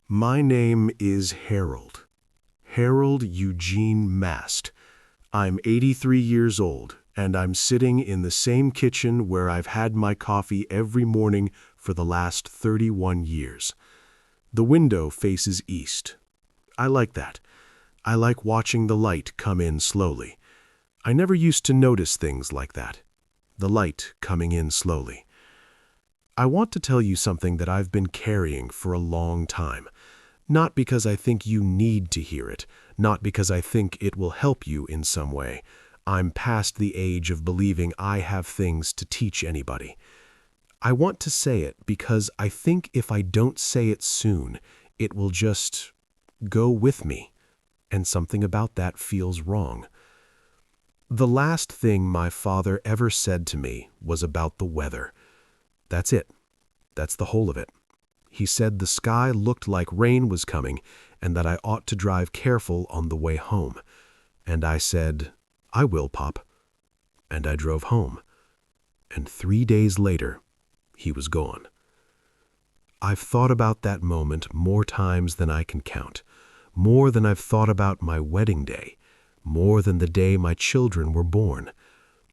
My name is Harold. Harold Eugene Mast. I'm 83 years old, and I'm sitting in the same kitchen where I've had my coffee every morning for the last 31 years. The window faces east. I like that. I like watching the light come in slowly. I never used to notice things like that. The light coming in slowly. I want to tell you something that I've been carrying for a long time. Not because I think you need to hear it, not because I think it will help you in some way. I'm past the age of believing I have things to teach anybody. I want to say it because I think if I don't say it soon, it will just go with me, and something about that feels wrong. The last thing my father ever said to me was about the weather. That's it. That's the whole of it. He said the sky looked like rain was coming and that I ought to drive careful on the way home. And I said, "I will, Pop." And I drove home. And 3 days later, he was gone. I've thought about that moment more times than I can count, more than I've thought about my wedding day, more than the day my children were born.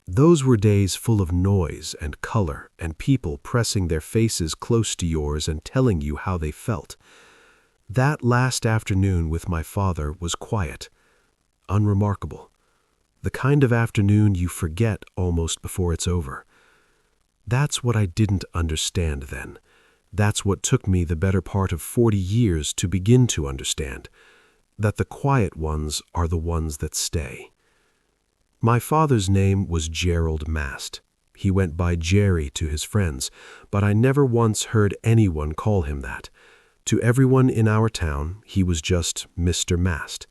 Those were days full of noise and color and people pressing their faces close to yours and telling you how they felt. That last afternoon with my father was quiet, unremarkable. The kind of afternoon you forget almost before it's over. That's what I didn't understand then. That's what took me the better part of 40 years to begin to understand. That the quiet ones are the ones that stay. My father's name was Gerald Mast. He went by Jerry to his friends, but I never once heard anyone call him that. To everyone in our town, he was just Mr. Mast.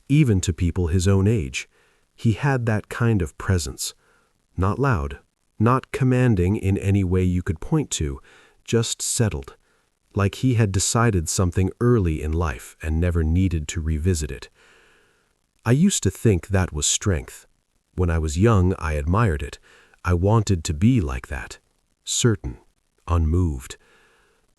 Even to people his own age. He had that kind of presence. Not loud, not commanding in any way you could point to, just settled. Like he had decided something early in life and never needed to revisit it. I used to think that was strength. When I was young, I admired it. I wanted to be like that. Certain, unmoved.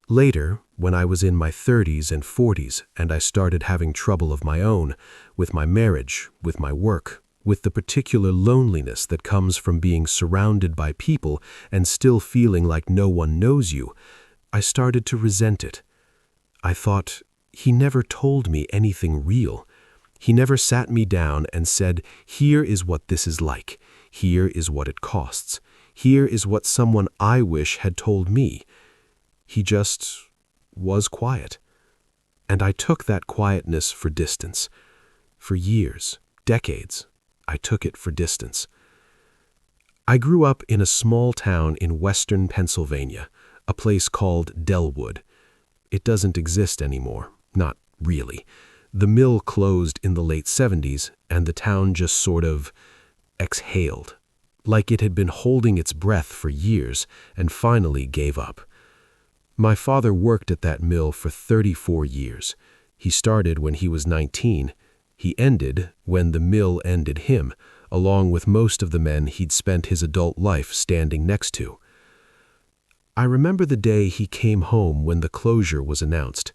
Later, when I was in my 30s and 40s and I started having trouble of my own, with my marriage, with my work, with the particular loneliness that comes from being surrounded by people and still feeling like no one knows you, I started to resent it. I thought, he never told me anything real. He never sat me down and said, here is what this is like. Here is what it costs. Here is what someone I wish had told me. He just was quiet. And I took that quietness for distance. For years, decades, I took it for distance. I grew up in a small town in western Pennsylvania, a place called Delwood. It doesn't exist anymore, not really. The mill closed in the late 70s, and the town just sort of exhaled, like it had been holding its breath for years and finally gave up. My father worked at that mill for 34 years. He started when he was 19. He ended when the mill ended him, along with most of the men he'd spent his adult life standing next to. I remember the day he came home when the closure was announced.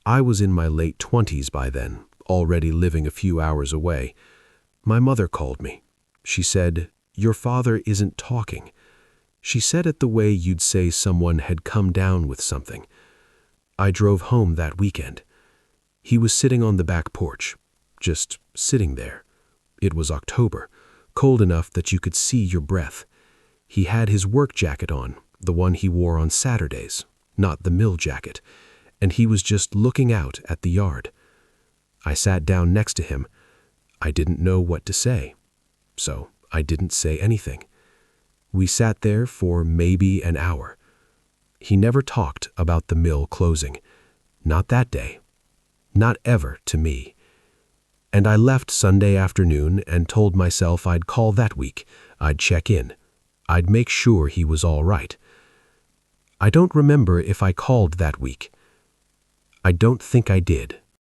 I was in my late 20s by then, already living a few hours away. My mother called me. She said, "Your father isn't talking." She said it the way you'd say someone had come down with something. I drove home that weekend. He was sitting on the back porch, just sitting there. It was October, cold enough that you could see your breath. He had his work jacket on, the one he wore on Saturdays, not the mill jacket. And he was just looking out at the yard. I sat down next to him. I didn't know what to say, so I didn't say anything. We sat there for maybe an hour. He never talked about the mill closing. Not that day. Not ever to me. And I left Sunday afternoon and told myself I'd call that week. I'd check in. I'd make sure he was all right. I don't remember if I called that week. I don't think I did.